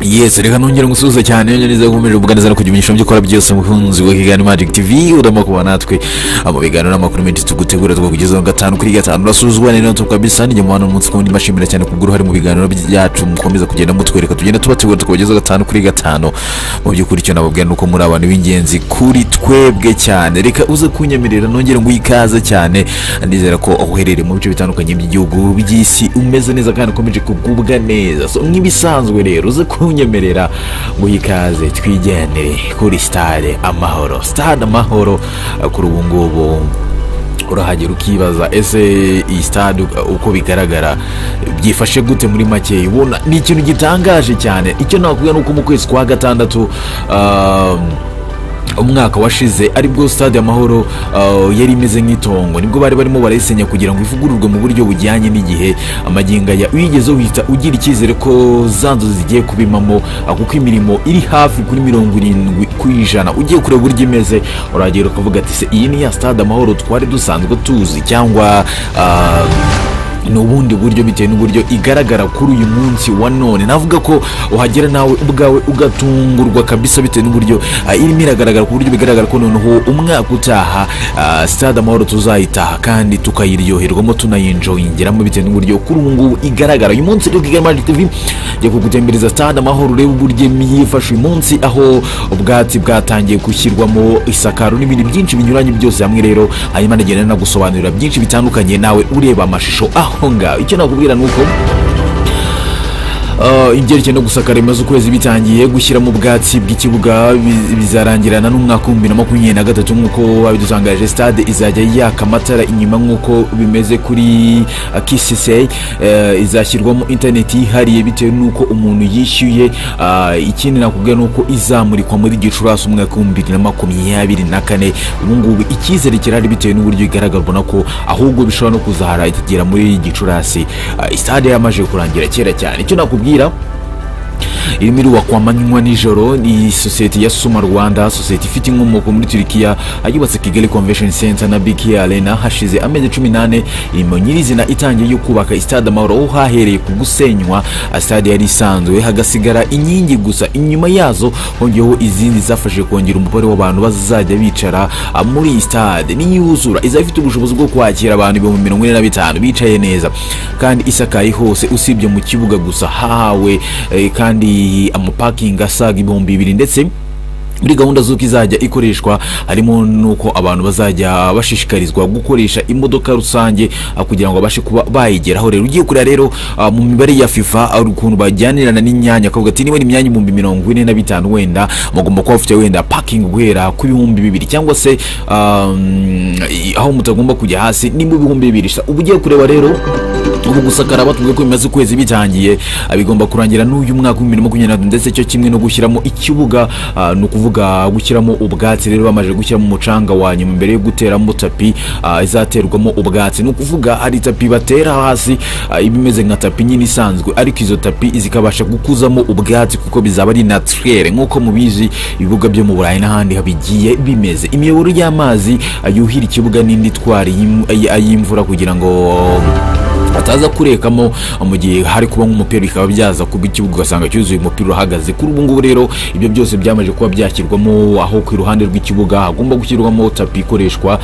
Yes, reka nongera ngusuhuza cyane neza gukomeje kuganiriza no kugimisha byo kora byose mukunzi wa Kigali Magic TV uramo kuba natwe abo biganiro n'amakuru menshi tugutegura tukugezaho gatanu kuri gatanu rasuzwa nene tukabisa ni mu munsi kundi mashimira cyane kugura hari mu biganiro byacu mukomeza kugenda mutwereka tugenda tubategura tukugezaho gatanu kuri gatanu mu byukuri cyo nababwira nuko muri abantu b'ingenzi kuri twebwe cyane reka uze kunyemerera nongera ngo ikaze cyane ndizera ko uherereye mu bice bitandukanye by'igihugu by'isi umeze neza kandi ukomeje kugubwa neza so nk'ibisanzwe rero uze kunyemerera ngo ikaze twijyane kuri Stade Amahoro. Stade Amahoro kuri ubu ngubu urahagera ukibaza ese iyi stade uko bigaragara byifashe gute muri make ubona ni ikintu gitangaje cyane. Icyo nakubwira nuko mu kwezi kwa gatandatu umwaka washize aribwo Stade Amahoro yari imeze nk'itongo nibwo bari barimo barayisenya kugira ngo ivugururwe mu buryo bujyanye n'igihe amaginga ya uyigezeho uhita ugira icyizere ko zanzo zigiye kubimamo kuko imirimo iri hafi kuri 70% ugiye kureba uburyo imeze uragera ukavuga ati se iyi ni ya Stade Amahoro twari dusanzwe tuzi cyangwa n'ubundi buryo bitewe n'uburyo igaragara kuri uyu munsi wa none. Navuga ko uhagera nawe ubwawe ugatungurwa kabisa bitewe n'uburyo irimo iragaragara ku buryo bigaragara ko noneho umwaka utaha Stade Amahoro tuzayitaha kandi tukayiryoherwamo tunayinjoyingeramo bitewe n'uburyo kuri ubu ngubu igaragara. Uyu munsi rero Kigali Magic TV yo kugutembereza Stade Amahoro reba uburyo yifashe uyu munsi aho ubwatsi bwatangiye gushyirwamo isakaro n'ibindi byinshi binyuranye byose hamwe rero hanyuma nagenda nagusobanurira byinshi bitandukanye nawe ureba amashusho aho ngaho. Icyo nakubwira nuko ibyerekeye no gusakara imaze ukwezi bitangiye gushyira mu bwatsi bw'ikibuga bizarangirana n'umwaka 2023 nk'uko babidutangaje. Stade izajya yaka amatara inyuma nk'uko bimeze kuri KCC izashyirwamo internet ihariye bitewe n'uko umuntu yishyuye. Ikindi nakubwira nuko izamurikwa muri Gicurasi umwaka 2024 ubu ngubu icyizere kirari bitewe n'uburyo igaragarwa ko ahubwo bishobora no kuzahara itagera muri Gicurasi. Stade yamaje kurangira kera cyane. Icyo nakubwira irimo wa kwamanywa nijoro ni society ya Suma Rwanda, society ifite inkomoko muri Turkiya ayubatse Kigali Convention Center na BK Arena hashize amezi 18 irimo nyirizina itangiye yo kubaka Stade Amahoro hahereye ku gusenywa stade yari isanzwe hagasigara inkingi gusa. Inyuma yazo hongeho izindi zafashe kongera umubare w'abantu bazajya bicara muri stade ni yuzura izafite ubushobozi bwo kwakira abantu 45 bicaye neza kandi isakaye hose usibye mu kibuga gusa hawe kandi amaparking asaga 2000 ndetse muri gahunda z'uko izajya ikoreshwa harimo nuko abantu bazajya bashishikarizwa gukoresha imodoka rusange kugira ngo abashe kuba bayigeraho. Rero ugiye kurira rero mu mibare ya FIFA ukuntu bajyanirana n'imyanya akavuga ati niba imyanya 45 wenda mugomba kuba ufite wenda parking guhera ku 2000 cyangwa se aho mutagomba kujya hasi ni mu 2000. Ugiye kureba rero ubu gusakara batubwiye ko bimaze kwezi bitangiye bigomba kurangira n'uyu mwaka 2023 ndetse cyo kimwe no gushyiramo ikibuga no kuvuga gushyiramo ubwatsi. Rero bamaje gushyiramo umucanga wa nyuma mbere yo guteramo tapi izaterwamo ubwatsi no kuvuga hari tapi batera hasi ibimeze nka tapi nyine isanzwe ariko izo tapi izikabasha gukuzamo ubwatsi kuko bizaba ari naturel nk'uko mubizi ibibuga byo mu Burayi n'ahandi habigiye bimeze. Imiyoboro y'amazi yuhira ikibuga n'indi twari ayimvura kugira ngo ataza kurekamo mu gihe hari kuba nk'umupira bikaba byaza kuba ikibuga ugasanga cyuzuye umupira uhagaze. Kuri ubu ngubu rero ibyo byose byamaje kuba byashyirwamo aho ku ruhande rw'ikibuga hagomba gushyirwamo tapi ikoreshwa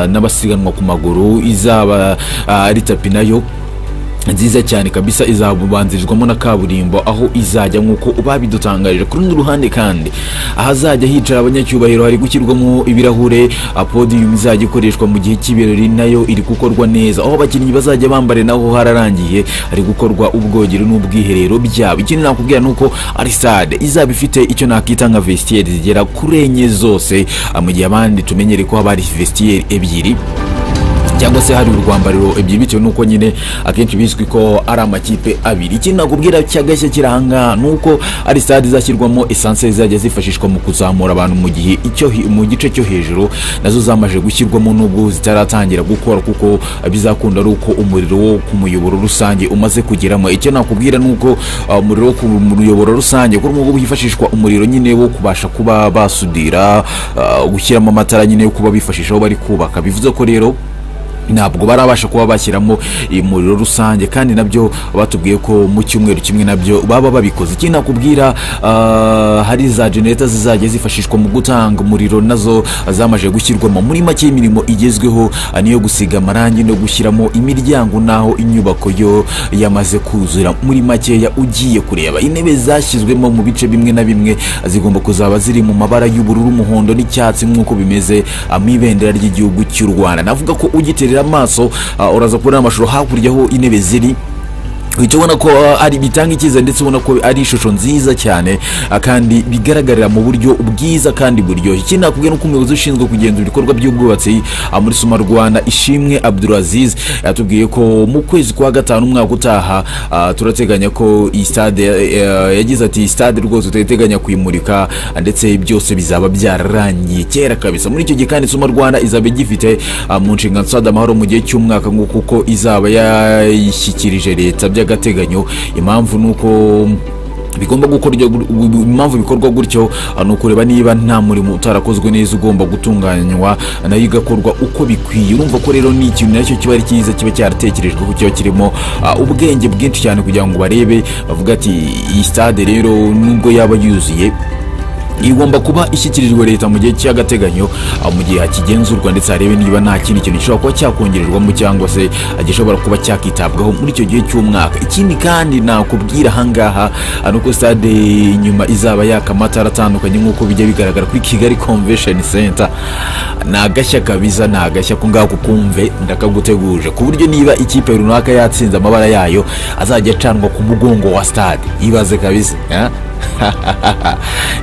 n'abasiganwa ku maguru izaba ari tapi nayo nziza cyane kabisa izabubanzirizwamo na kaburimbo aho izajya nk'uko babidutangaje. Ku rundi ruhande kandi ahazajya hicara abanyacyubahiro hari gushyirwamo ibirahure. Podium izajya ikoreshwa mu gihe cy'ibirori nayo iri gukorwa neza aho abakinnyi bazajya bambare naho hararangiye hari gukorwa ubwogero n'ubwiherero byabo. Ikindi nakubwira nuko ari stade izaba ifite icyo nakita nka vestiaire zigera kuri enye zose mu gihe abandi tumenyere ko haba ari vestiaire ebyiri cyangwa se hari urwambariro ebyiri bitewe nuko nyine akenshi bizwi ko ari amakipe abiri. Ikindi nakubwira cyagashya kiranga nuko ari stade izashyirwamo essence izajya zifashishwa mu kuzamura abantu mu gihe mu gice cyo hejuru nazo zamaje gushyirwamo nubwo zitaratangira gukora kuko bizakunda ari uko umuriro wo ku muyoboro rusange umaze kugeramo. Icyo nakubwira nuko umuriro wo ku muyoboro rusange kuri ubu hifashishwa umuriro nyine wo kubasha kuba basudira gushyiramo amatara nyine yo kuba bifashishaho bari kubaka. Bivuze ko rero ntabwo barabasha kuba bashyiramo umuriro rusange, kandi nabyo batubwiye ko mu cyumweru kimwe nabyo baba babikoze. Ikindi nakubwira, hari za generator zizajya zifashishwa mu gutanga umuriro, nazo zamaje gushyirwamo. Muri make imirimo igezweho niyo gusiga amarangi no gushyiramo imiryango, naho inyubako yo yamaze kuzura. Muri makeya ugiye kureba intebe zashyizwemo mu bice bimwe na bimwe zigomba kuzaba ziri mu mabara y'ubururu, umuhondo n'icyatsi nk'uko bimeze mu ibendera ry'igihugu cy'u Rwanda. Navuga ko ugiterera amaso uraza kubona amashusho hakurya aho intebe ziri, uhita ubona ko ari bitanga ikiza, ndetse ubona ko ari ishusho nziza cyane kandi bigaragarira mu buryo bwiza kandi buryoshye. Ikindi nakubwiye nuko umuyobozi ushinzwe kugenzura ibikorwa by'ubwubatsi muri Suma Rwanda, Ishimwe Abdulaziz, yatubwiye ko mu kwezi kwa gatanu umwaka utaha turateganya ko iyi stade, yagize ati stade rwose turateganya kuyimurika ndetse byose bizaba byararangiye kera kabisa. Muri icyo gihe kandi Suma Rwanda izaba igifite mu nshingano Stade Amahoro mu gihe cy'umwaka kuko izaba yayishyikirije leta by'agateganyo. Impamvu nuko bigomba impamvu bikorwa gutyo ni ukureba niba nta murimo utarakozwe neza ugomba gutunganywa nayo igakorwa uko bikwiye. Urumva ko rero ni ikintu nacyo kiba ari cyiza, kiba cyaratekerejwe ko kiba kirimo ubwenge bwinshi cyane kugira ngo barebe bavuga ati iyi stade rero nubwo yaba yuzuye igomba kuba ishyikirijwe leta mu gihe cy'agateganyo, mu gihe hakigenzurwa ndetse harebe niba nta kindi kintu gishobora kuba cyakongererwamo cyangwa se gishobora kuba cyakitabwaho muri icyo gihe cy'umwaka. Ikindi kandi nakubwira ahangaha nuko stade inyuma izaba yaka amatara atandukanye nk'uko bijya bigaragara kuri Kigali Convention Center. Ni agashya kabisa, ni agashya ko ngako kumve ndakaguteguje, ku buryo niba ikipe runaka yatsinze amabara yayo azajya acanwa ku mugongo wa stade. Ibaze kabisa,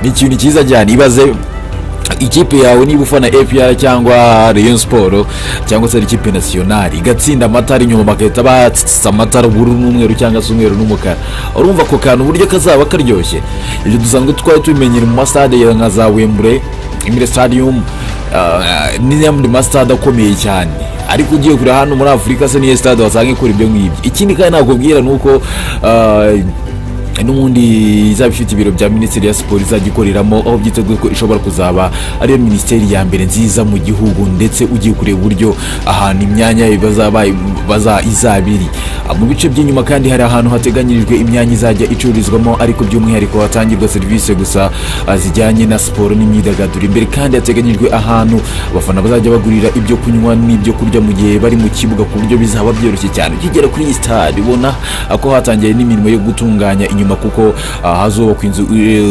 ni ikintu cyiza cyane. Ibaze ikipe yawe niba ufana APR cyangwa Rayon Sport cyangwa se ikipe nationale igatsinda amatara inyuma bagahita batsa amatara ubururu n'umweru cyangwa se umweru n'umukara, urumva ko kantu uburyo kazaba karyoshye. Ibyo dusanzwe twari tubimenyera mu masitade nka za Wembley, Emirates Stadium, n'andi masitade akomeye cyane, ariko ugiye kuri hano muri Afurika se niyo stade wasanga ikora ibyo ngibyo. Ikindi kandi nakubwira nuko n'ubundi izaba ifite ibiro bya Minisiteri ya Siporo izajya ikoreramo, aho byiteguye ko ishobora kuzaba ariyo minisiteri ya mbere nziza mu gihugu. Ndetse ugiye kureba uburyo ahantu imyanya izabiri mu bice by'inyuma, kandi hari ahantu hateganyirijwe imyanya izajya icururizwamo, ariko by'umwihariko hatangirwa serivisi gusa zijyanye na siporo n'imyidagaduro. Imbere kandi hateganyijwe ahantu abafana bazajya bagurira ibyo kunywa n'ibyo kurya mu gihe bari mu kibuga, ku buryo bizaba byoroshye cyane. Ukigera kuri iyi stade ubona ko hatangiye n'imirimo yo gutunganya inyuma, kuko hazubakwa inzu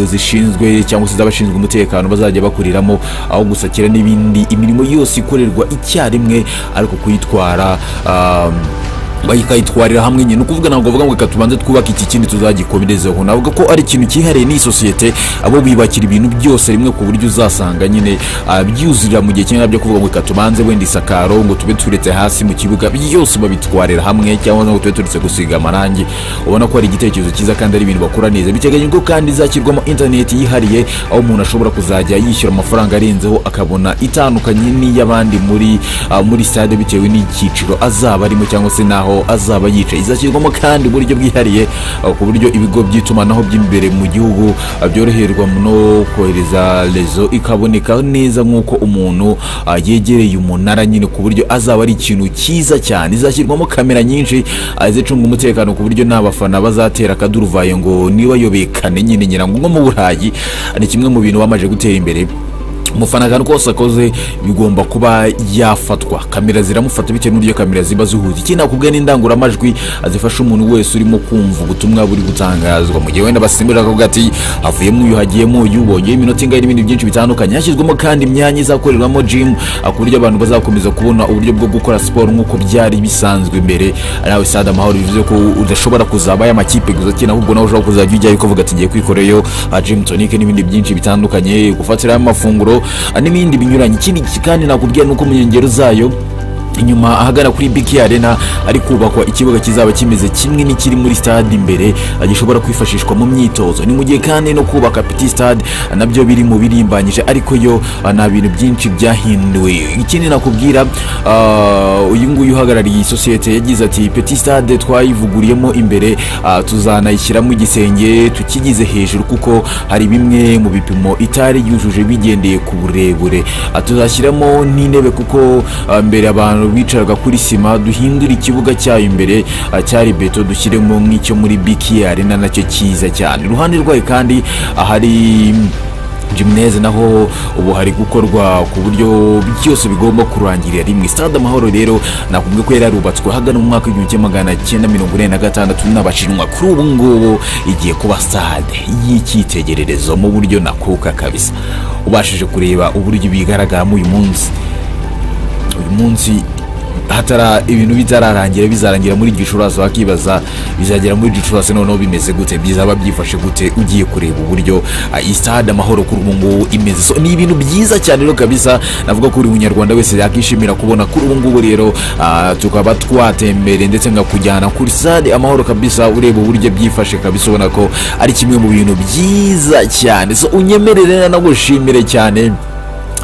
zishinzwe cyangwa se z'abashinzwe umutekano bazajya bakuriramo, aho gusakira n'ibindi, imirimo yose ikorerwa icyarimwe ariko kuyitwara bayikayitwarira hamwe nyine. Ukuvuga ntabwo bavuga ngo katubanze twubaka iki kindi tuzagikomerezeho. Navuga ko ari ikintu cyihariye ni sosiyete, abo bibakira ibintu byose rimwe ku buryo uzasanga nyine byuzurira mu gihe kinini byo kuvuga ngo katubanze wenda isakaro ngo tube turetse hasi mu kibuga, byose babitwarira hamwe cyangwa ngo tube turetse gusiga amarangi. Ubona ko ari igitekerezo cyiza kandi ari ibintu bakora neza. Biteganyijwe ko kandi izashyirwamo internet yihariye, aho umuntu ashobora kuzajya yishyura amafaranga arenzeho akabona itandukanye n'iy'abandi muri stade bitewe n'icyiciro azaba arimo cyangwa se naho azaba yicaye. Izashyirwamo kandi uburyo bwihariye ku buryo ibigo by'itumanaho by'imbere mu gihugu byoroherwa no kohereza rezo ikaboneka neza nk'uko umuntu yegereye umunara nyine, ku buryo azaba ari ikintu cyiza cyane. Izashyirwamo kamera nyinshi zicunga umutekano ku buryo n'abafana bazatera akaduruvayo ngo niba yobekane nyine nyirango nko mu Burayi. Ni kimwe mu bintu bamaje gutera imbere. Umufana kandi kose akoze bigomba kuba yafatwa, kamera ziramufata bitewe n'uburyo kamera ziba zihuye. Ikindi nakubwiye n'indangururamajwi azifasha umuntu wese urimo kumva ubutumwa buri gutangazwa, mu gihe wenda basimbura akavuga ati havuyemo uyu hagiyemo uyu, ubonye iminota ingahe n'ibindi byinshi bitandukanye. Hashyizwemo kandi imyanya izakorerwamo gym, ku buryo abantu bazakomeza kubona uburyo bwo gukora siporo nk'uko byari bisanzwe mbere. Nawe Stade Amahoro bivuze ko udashobora kuzaba y'amakipe gusa cyane, ahubwo nawe ushobora kuzajya ujyayo ukavuga ati ngiye kwikoreyo gym tonic n'ibindi byinshi bitandukanye, gufatira amafunguro n'ibindi binyuranye. Ikindi kandi nakubwiye nuko mu nkengero zayo inyuma ahagana kuri Big Arena ari kubakwa ikibuga kizaba kimeze kimwe n'ikiri muri stade imbere, gishobora kwifashishwa mu myitozo. Ni mu gihe kandi no kubaka Petit Stade nabyo biri mu birimbanyije, ariko yo nta bintu byinshi byahinduwe. Ikindi nakubwira uyu nguyu uhagarariye iyi sosiyete yagize ati Petit Stade twayivuguriyemo imbere, tuzanayishyiramo igisenge tukigize hejuru kuko hari bimwe mu bipimo itari yujuje bigendeye ku burebure. Tuzashyiramo n'intebe kuko mbere abantu amasezerano bicaraga kuri sima duhindura ikibuga cyayo imbere cyari beto dushyiremo nk'icyo muri biki arena nacyo cyiza cyane. Iruhande rwayo kandi ahari gymnase naho ubu hari gukorwa ku buryo byose bigomba kurangirira rimwe. Stade Amahoro rero nakubwiye ko yararubatswe hagana mu mwaka w'1946 n'abashinwa. Kuri ubu ngubu igiye kuba stade y'icyitegererezo mu buryo nakuka kabisa. Ubashije kureba uburyo bigaragaramo uyu munsi hatara ibintu bizarangira muri Gicurasi, bakibaza bizagera muri Gicurasi noneho bimeze gute, bizaba byifashe gute ugiye kureba uburyo Stade Amahoro kuri ubu ngubu imeze. So ni ibintu byiza cyane rero kabisa, navuga ko uri umunyarwanda wese yakishimira kubona kuri ubu ngubu rero tukaba twatembere ndetse ngakujyana kuri Stade Amahoro kabisa, ureba uburyo byifashe kabisa, ubona ko ari kimwe mu bintu byiza cyane. So unyemerere nagushimire cyane,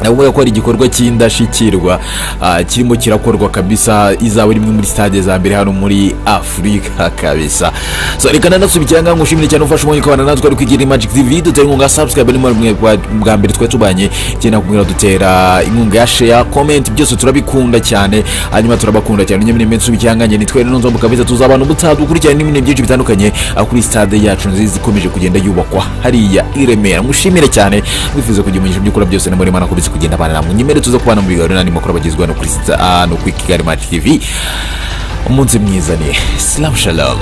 navuga ko ari igikorwa cy'indashikirwa kirimo kirakorwa kabisa, izaba rimwe muri stade za mbere hano muri Afrika kabisa. So reka nanasubikira ngo ngushimire cyane ufashe umwanya ukabana natwe ari kwigira Magic TV. Dutera inkunga subscribe ni mwe bwa mbere twe tubanye cyane, kubwira dutera inkunga ya share comment, byose turabikunda cyane, hanyuma turabakunda cyane. Nyemene nsubikira nganje nitwe rero nzomba kabisa, tuzabana ubutaha ukurikirana n'ibintu byinshi bitandukanye kuri stade yacu nziza ikomeje kugenda yubakwa hariya i Remera. Mushimire cyane, wifuza kugira umugisha by'ukora byose na muri mana kubisa kugenda bana namwe. Nyemere tuza kubana mu biganiro n'andi makuru bagizwe no kuri Kigali Magic TV. Umunsi mwiza ni Shalom.